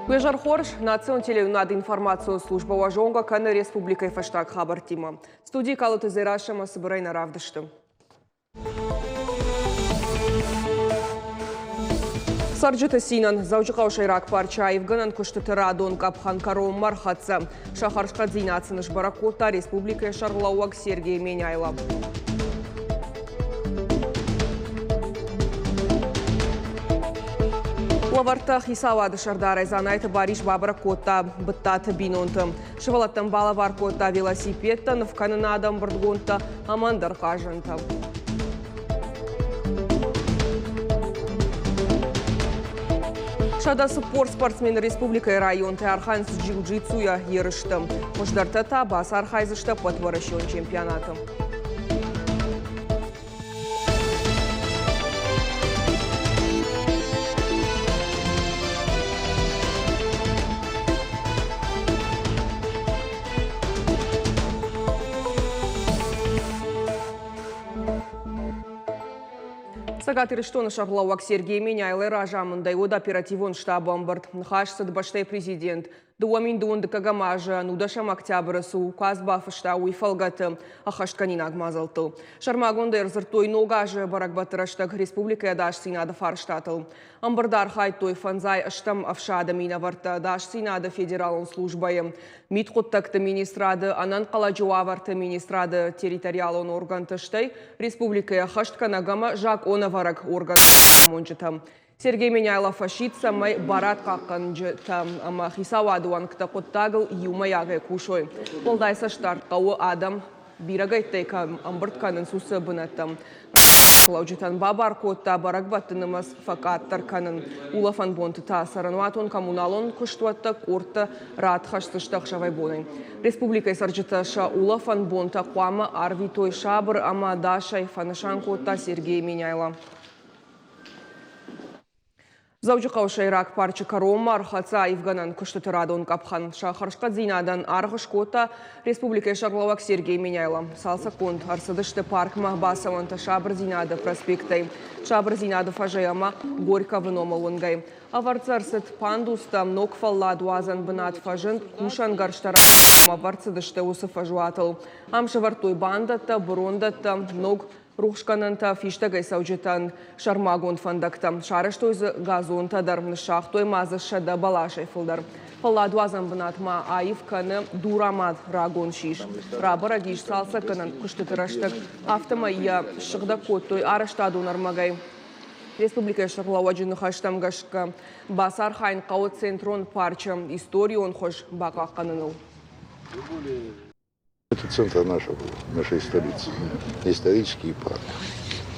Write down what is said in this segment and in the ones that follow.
Уежар Хорш, национ телеюнады информацию служба важонга каны республикой фаштаг хабар тима. Студии калуты зирашама собирайна равдышты. Сарджыты синан, заужықау шайрак парча Евганан күштітіра дон капхан каром мархатса. Шахаршқа зинацыныш баракота республикой шарлауаг Сергей Меняйла. Лаварта хисавады шардарай занайты бариш бабара кота быттаты бинонты. Шывалаттан бала бар кота велосипедта, навканын адам бұрдгонта амандар қажынты. Шада спортсмен республика район Арханс джиу-джитсуя ерышты. Мұждартата бас архайзышты подварышын чемпионаты. Сагатыры штоны шағылауак Сергей Меняйлы ражамындай од оперативон штабын бұрд. Нхашсыд баштай президент. Дуамин дуынды кагамажы, нудашам октябрысы указ бафышта уйфалгаты, ахаштканин агмазылты. Шармагонды эрзыртой ногажы барак батыраштаг республика даш синады фарштатыл. Амбардар хайтой фанзай аштам афшады минаварта даш синады федералын службайы. Митқоттакты министрады, анан қаладжуаварты министрады территориалын органтыштай республика ахаштканагама жак онаварак орган монжытам. Сергей Меняйлов фашит самай барат қаққан жытам, ама хисавадуан кіта қоттағыл юмаяғы кушой. Қолдайса штартқауы адам бирагайттайка амбыртканын сусы бұнаттам. Лаужитан бабар котта барак баттынымыз факаттар канын улафан бонты тасарануатон коммуналон күштуатта корта рат хаштыштақ шавай бонай. Республика сарджиташа улафан бонта қуама арвитой шабыр ама дашай фанышан котта Сергей Меняйлов. Заужықау шайрак парчы каром архаца Евганан күштітірадон капхан шахаршқа зинадан арғыш кота республика шарлауак Сергей Меняйлов. Салса конт арсыдышты парк махбасаванта шабыр зинады проспектай. Шабыр зинады фажаяма горька выномалунгай. Аварцарсыт пандуста ног фалла дуазан бынат фажын кушан гарштара аварцыдышты усы фажуатыл. Амшы вартой бандатта, бурондатта, ног Рухшкананта фиштагай саужетан шармагон фандакта. Шарыштойзы газонта дармны шахтой мазы шада балашай фылдар. Палладуазан бынатма айыв каны дурамад рагон шиш. Рабыра гиш салса кынан күштітіраштық автомайя шықда коттой арыштаду нармагай. Республика шықлауаджыны хаштамгашқа басар хайн қауыт центрон парча историон хош бақа қаныныл. Это центр нашей столицы, исторический парк.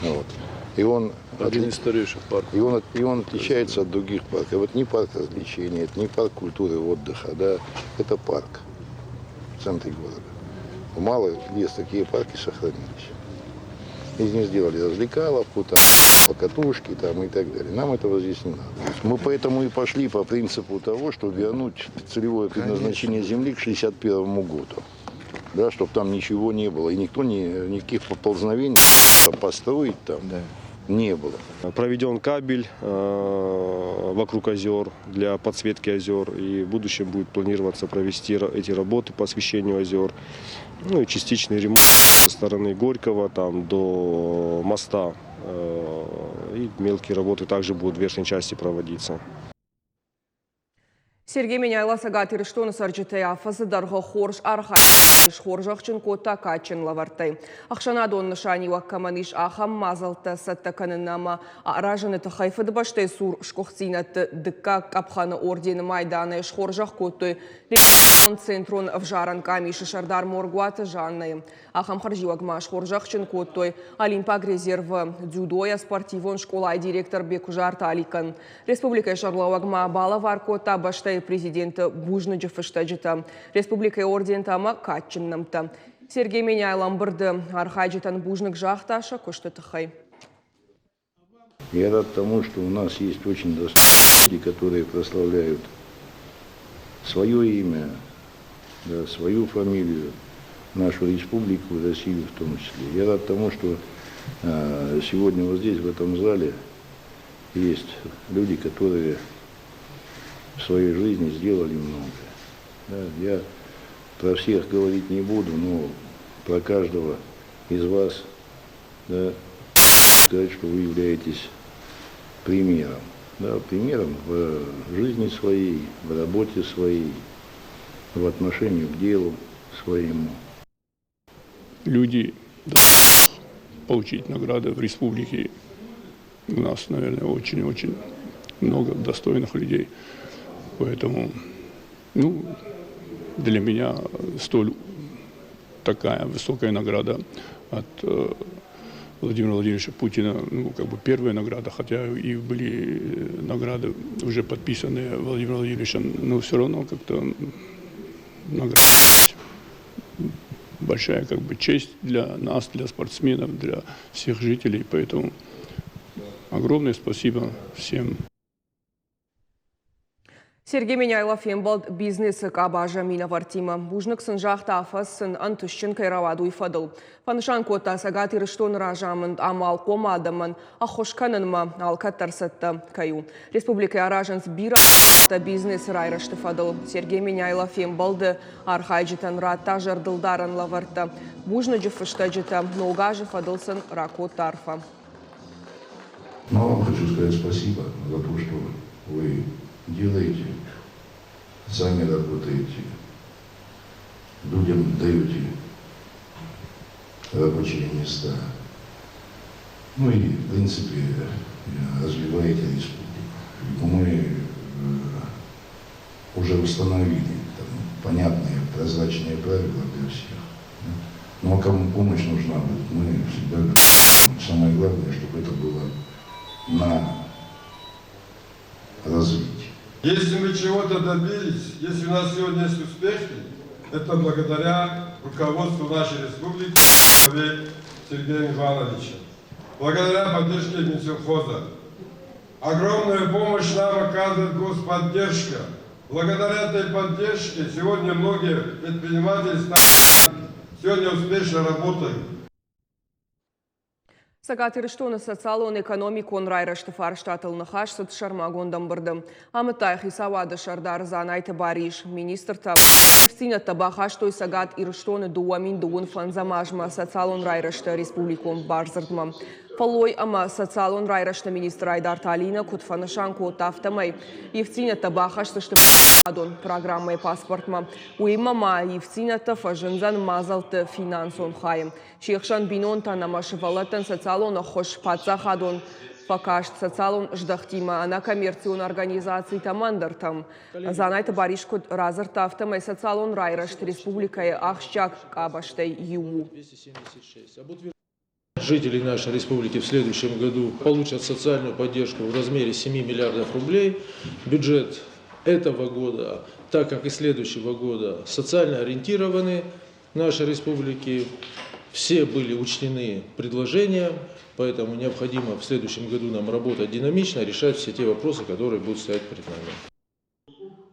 Вот. И он один из старейших парков. И он отличается от других парков. Это не парк развлечений, это не парк культуры и отдыха, да, это парк в центре города. Мало где такие парки сохранились. Из них сделали развлекаловку, там, покатушки там, и так далее. Нам этого здесь не надо. Мы поэтому и пошли по принципу того, чтобы вернуть целевое предназначение земли к 1961 году. Да, чтобы там ничего не было, и никаких поползновений построить там не было. Проведен кабель вокруг озер для подсветки озер, и в будущем будет планироваться провести эти работы по освещению озер. Ну и частичный ремонт со стороны Горького там, до моста, и мелкие работы также будут в верхней части проводиться. Сергей Меняйлов сагатыры штоны сарджытай афазы дарғы хорш архай. Хоржақчын кота качын лавартай. Ақшана дон нышани ваккаманиш ахам мазалта сатта канынама аражыны тахайфыды баштай сур шкохцинаты дыкка капханы ордені майданы хоржақ котой центрон в жаран камиши шардар моргуаты жанны. Ахам харживагмаш хоржақчын котой Олимпак резервы дзюдоя спортивон школай директор Бекужарта Аликан. Республика шарлауагма бала варкота баштай президенті Бужны Джафыштаджита. Республика орден тама качыннамта. Сергей Меняйлов бұрды архайджитан Бужнык жақташа көшті тұхай. Я рад тому, что у нас есть очень достойные люди, которые прославляют свое имя, да, свою фамилию, нашу республику, Россию в том числе. Я рад тому, что сегодня вот здесь, в этом зале, есть люди, которые в своей жизни сделали много. Да, я про всех говорить не буду, но про каждого из вас, да, сказать, что вы являетесь примером. Да, примером в жизни своей, в работе своей, в отношении к делу своему. Люди получить награды в республике. У нас, наверное, очень-очень много достойных людей. Поэтому, для меня столь такая высокая награда от Владимира Владимировича Путина, первая награда, хотя и были награды уже подписанные Владимиром Владимировичем, но все равно как-то награда большая честь для нас, для спортсменов, для всех жителей. Поэтому огромное спасибо всем. Сергей Меняйлов ембалд бизнесі кабажа мина вартима. Бужныксын жақтафасын антышчын кайраваду ифадыл. Панышан кота сагат ирыштон ражамын амал комадымын, ахошканынма алкаттарсатта каю. Республика аражанс бира бизнес райрышты фадыл. Сергей Меняйлов ембалды архайджитан ратта жардылдарын лаварта. Бужны жыфышта жита, нолгажы фадылсын рако тарфа. Но вам хочу сказать спасибо за то, что вы делаете, сами работаете, людям даете рабочие места. Ну и, в принципе, развиваете республику. Мы уже установили понятные, прозрачные правила для всех. Но кому помощь нужна будет, мы всегда. Самое главное, чтобы это было на развитие. Если мы чего-то добились, если у нас сегодня есть успехи, это благодаря руководству нашей республики Сергея Ивановича. Благодаря поддержке Минсельхоза. Огромную помощь нам оказывает господдержка. Благодаря этой поддержке сегодня многие предприниматели сегодня успешно работают. Сагат ирыштоны социалон экономикон райрышты фарштатылны хашсыт шармагондам бырды. Амытай хисавады шардар занайты бариш. Министр-та Евцинатта бахаштой сагат ирыштоны дуамин дуун фанзамажма социалон райрышты республикон барзырдма. Фалой ама социалон райрышты министр Айдар Талина кутфанышан котафтамай. Евцинатта бахашсышты адон программой паспортма. Уимама Евцинатта фажынзан мазалты финансон хайым. Чехшан бинон танамашывалатын социалона хош пацахадон. Покашт социалон ждахтима на коммерцион организации тамандартам. Занайты баришкут разыртафтамай социалон райрышты республикой ахщак кабаштай ЮУ. Жители нашей республики в следующем году получат социальную поддержку в размере 7 миллиардов рублей. Бюджет этого года, так как и следующего года, социально ориентированы в нашей республике. Все были учтены предложения, поэтому необходимо в следующем году нам работать динамично, решать все те вопросы, которые будут стоять перед нами.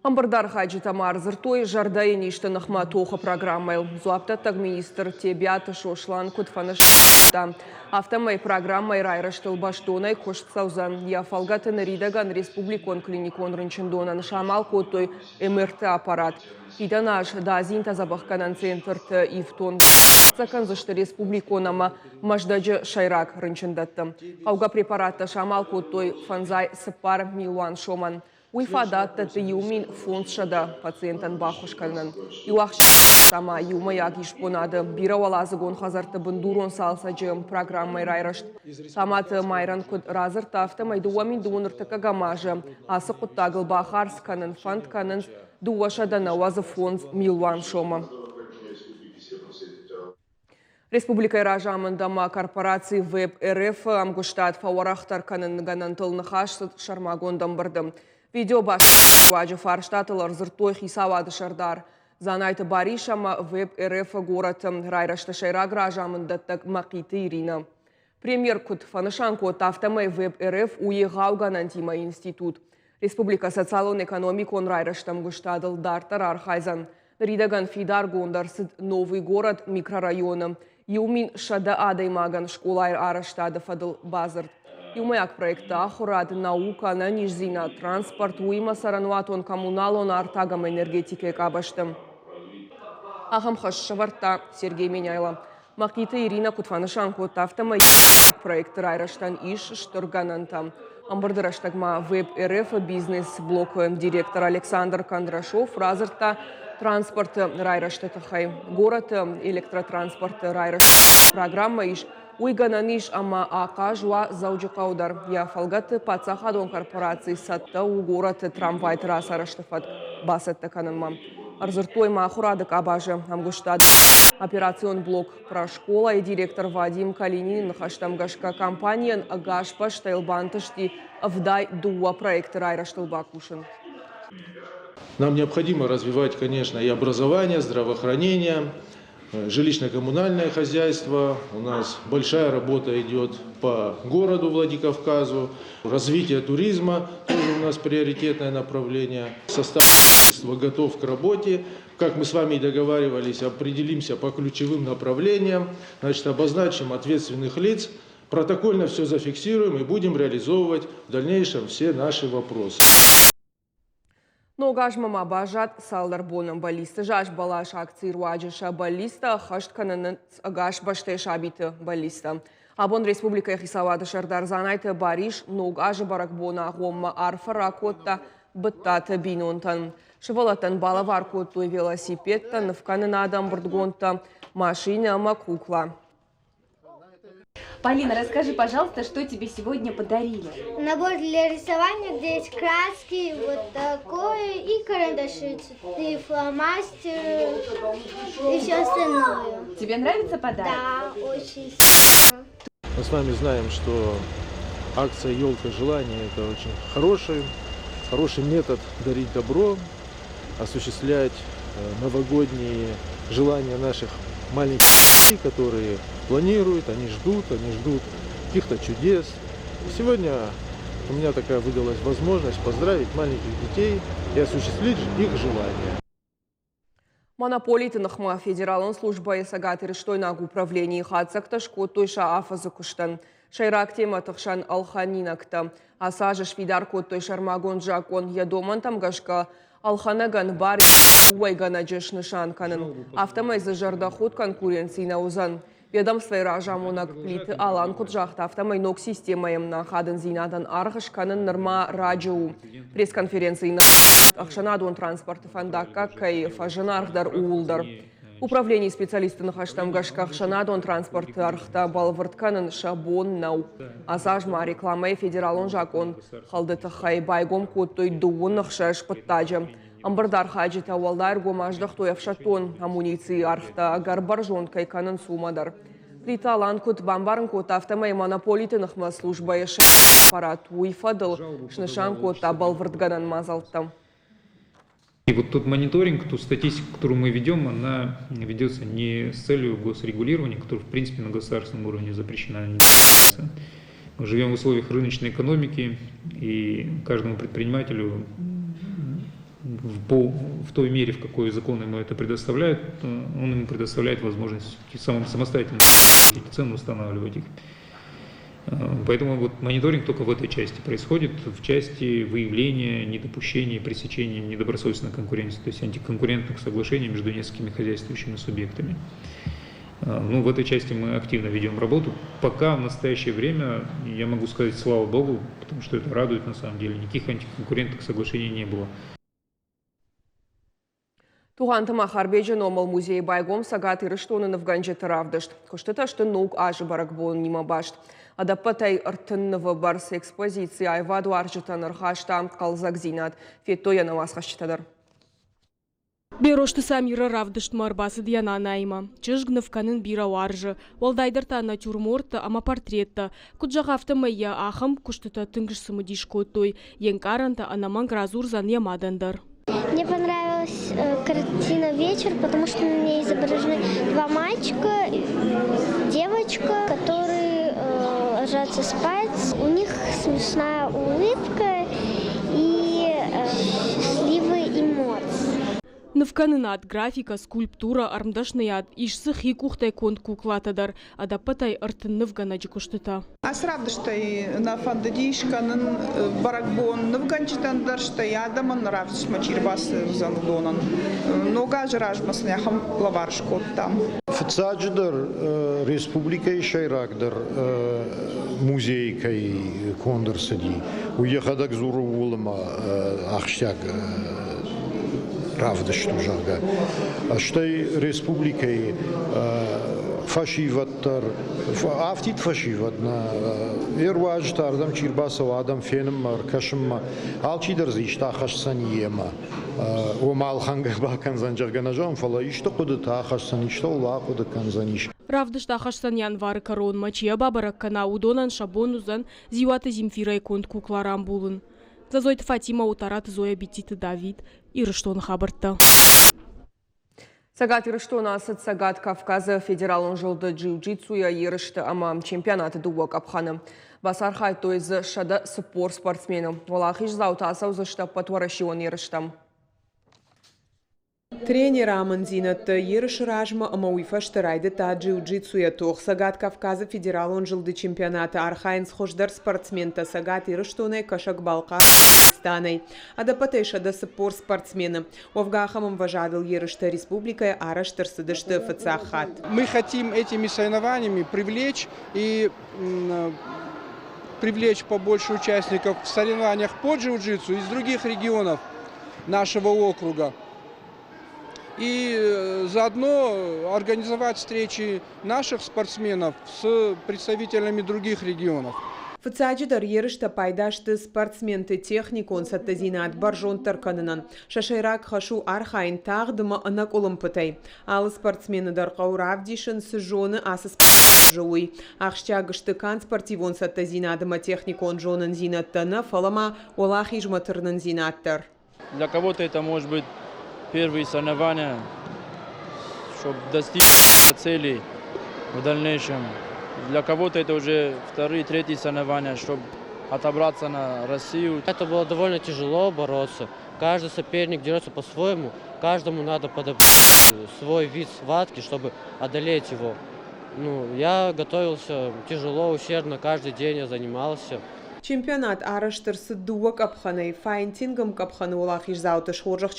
Амбардар хаджи тамар зыртой жардайни иштанахма тоха программай. Зуаптаттаг министр тебята шошлан кутфанышта. Автомай программай райраштыл баштонай коштсаузан. Яфалгаты наридаган республикон клиникон рынчындонан шамал котой МРТ аппарат. Иданаш дазин тазабахканан центрт ивтон. Канзышты республиконама маждаджы шайрак рынчындатты. Ауга препаратта шамал котой фанзай сыпар милуан шоман. Уйфадатта тыюмин фонд шада пациентан бахушкалнан. Юах сама юмаяк ишпонады. Биравалазыгон хазарты бындурон салсаджым программай райрашт. Саматы майран куд разыртафты майдуамин дуыныртыка гамажы. Асы куттагыл бахарсканын фандканын дуашадана вазы фонд милуан шома. Республика Ражамындама корпорации Веб РФ амгуштат фауарахтар канын ганантылны хашсыт шармагондам бырдым. Видео баш ваджы фарштатылар зыртой хисавады шардар. Занайты баришама Веб РФ город райрашты шайраг Ражамындаттак мақиты Ирина. Премьер кут фанышан кот автомай Веб РФ уегау ганантима институт. Республика социалон экономикон райраштам гуштадыл дартар архайзан. Ридаган Фидар Гондарсыд Новый город микрорайона. Юмин шада адаймаган школайр араштады фадыл базард. Юмаяк проекта ахурад наука, нанижзина, транспорт, уима сарануатон коммуналон артагам энергетике кабаштым. Ахам Шаварта, Сергей Меняйло. Макита Ирина Кутфанышанко тафтама проект райраштан иш штурганантам. Амбардыраштагма веб РФ бизнес-блок директор Александр Кондрашов разырта транспорт райраштатахай. Город электротранспорт райраштат программа иш уйгананиш ама ака жуа заужикаудар. Я фалгат пацахадон корпорации сатта у город трамвай трасса раштафат басетта кананма. Арзыртой махурадык абажы амгуштад. Операцион блок про школа и директор Вадим Калинин хаштамгашка компаниян агашпаш тайлбантышти вдай дуа проект райраштылбакушин. Нам необходимо развивать, конечно, и образование, здравоохранение, жилищно-коммунальное хозяйство. У нас большая работа идет по городу Владикавказу. Развитие туризма тоже у нас приоритетное направление. Состав готов к работе. Как мы с вами и договаривались, определимся по ключевым направлениям, значит, обозначим ответственных лиц, протокольно все зафиксируем и будем реализовывать в дальнейшем все наши вопросы. Но гажмама бажат салдар боном баллиста, жаж балаш акции руаджиша баллиста, хашт кананат гаш баштеш абиты баллиста. Абон республика Хисавада Шардар занайты бариш, но гажа барак бона гомма арфа ракотта быттата бинонтан. Шевалатан балавар котту велосипедтан, в кананадам бурдгонта машина макукла. Полина, расскажи, пожалуйста, что тебе сегодня подарили? Набор для рисования, где есть краски, вот такое, и карандаши, и фломастеры, и все остальное. Тебе нравится подарок? Да, очень. Мы с вами знаем, что акция «Елка желания» – это очень хороший метод дарить добро, осуществлять новогодние желания наших маленьких детей, которые планируют, они ждут каких-то чудес. Сегодня у меня такая выдалась возможность поздравить маленьких детей и осуществить их желания. Монополитынахма федералын служба ясагатыр штойнаг управлении хацакта шкоттойша афазы куштан. Шайрак тема тахшан алханинакта. Асажы швидар коттой шармагон жакон ядоман тамгашка алханаган бар уайгана жешнышан канын. Автомайзы жардахот конкуренции на узан. Ведомство ражамонак плиты алан куджахта автомайнок системаем на хадын зинадан арғыш канын нырма радио. Пресс-конференции на Ахшанадон транспорт фандакка кай фажынарғдар уылдар. Управление специалисты на хаштамгашка Ахшанадон транспорт архта балвыртканын шабон нау. Азажма рекламай федералон жакон. Халдыты хай байгом коттой дуын нахшаш құттаджы. Амбардар хаджи тауалдар гомаждық тоявшатон амуниции архта гарбаржон кайканын сумадар. Плита алан кут бамбарын кот автомай монополитынық ма служба ешай аппарат уйфадыл шнышан кота балвыртганан мазалтам. И вот тот мониторинг, ту статистику, которую мы ведем, она ведется не с целью госрегулирования, которая в принципе на государственном уровне запрещена. Мы живем в условиях рыночной экономики, и каждому предпринимателю в той мере, в какой закон ему это предоставляет, он ему предоставляет возможность самостоятельно эти цены устанавливать их. Поэтому вот мониторинг только в этой части происходит, в части выявления, недопущения, пресечения недобросовестной конкуренции, то есть антиконкурентных соглашений между несколькими хозяйствующими субъектами. Ну, в этой части мы активно ведем работу. Пока в настоящее время, я могу сказать, слава богу, потому что это радует на самом деле, никаких антиконкурентных соглашений не было. Туғантыма Харбеджи номал музей байгом сагат ирыштонын в ганже таравдышт. Коштыта, что наук ажы барак болын нима башт. Адапатай ыртыннывы барс экспозиции айваду аржытан ырхаштам қалзакзинат. Феттоя на вас хащитадар. Берошты самира равдышт марбасы дьяна найма. Чыжгнов канын бира аржы. Волдайдырта натюрморт, ама портретта. Куджағафты майя ахам куштыта тынгышсымы дишкотой. Янкаранта анаман гразурзан ямадандар. Мне понравилась картина «Вечер», потому что на ней изображены два мальчика, девочка, которые ложатся спать. У них смешная улыбка и счастливые эмоции. Навканынат графика, скульптура, армдашныят, ишсы хикухтай конт куклатадар, адапатай артынныв ганаджи куштыта. Асравдыштай на фандадишканын баракбон навганчитандарштай адаман равдышма чирбасы занудонан. Нога жражмас няхам лаваршкот там. Фцадждар республикой шайракдар музейкой кондорсади. Уехадак зурувулма ахштяг равдышту жага. Аштай республикой фашиваттар, афтит фашиватна, эрважтардам чирбасов адам феном маркашма, алчидар зиштахаш саниема. Омалханга баканзанджарганажам фала ишто кудытахаш саништо лакуда канзаниш. Равдыштахаш саньян вары корон мачия бабарак кана удонан шабонузан зиуата Земфира и конт кукларам булын. Зазойт Фатима утарат Зоя Бетиты Давид и Рыштон Хабарта. Сагат Ирыштона асыт Сагат Кавказа федералын жылды джиу-джитсуя ерышты амам чемпионаты дуок апханы. Басар хайто из шада спор спортсмены. Валахиш заутаса узышта патварашион ерыштам. Тренер Аманзинат ерыш ражма амауифашты райды та джиу-джитсуя тоқ. Сагат Кавказа федералын жылды чемпионаты архайнс хождар спортсмента Сагат Ирыштоны кашак балқа станой. Адапатай шада спор спортсмены. Овгахамам важадал ерышта республика араштар сыдышты фацахат. Мы хотим этими соревнованиями привлечь побольше участников в соревнованиях по джиу-джитсу из других регионов нашего округа. И заодно организовать встречи наших спортсменов с представителями других регионов. Фцаджидар ерышта пайдашты спортсменты техникон саттазинат баржон тарканынан. Шашайрак хашу архайн тагдыма анак олымпытай. Алы спортсмены дарқау равдишын сыжоны асыс жауй. Ахштягышты кан спортивон саттазинадыма техникон жонын зинаттаны фалама олахи жматырнын зинаттар. Для кого-то это может быть первые соревнования, чтобы достичь целей в дальнейшем. Для кого-то это уже вторые, третьи соревнования, чтобы отобраться на Россию. Это было довольно тяжело бороться. Каждый соперник дерется по-своему. Каждому надо подобрать свой вид схватки, чтобы одолеть его. Я готовился тяжело, ущербно, каждый день я занимался. Чемпионат араштырсы дуак апханай файнтингам капханы олахиш зауты шоржах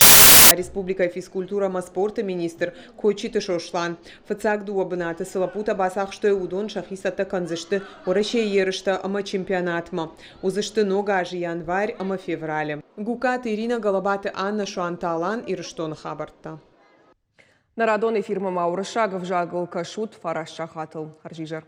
республика физкультура ма спорта министр койчиты шошлан. Фацак дуабынаты сылапута басах штой удон шахисата канзышты ораше ерышта ама чемпионатма. Узышты нога ажи январь ама феврале. Гукат Ирина Голобаты Анна Шуанталан и Рыштон Хабарта. Нарадон эфирма Маурышагов жагыл кашут Фараш Шахатыл. Харжижар.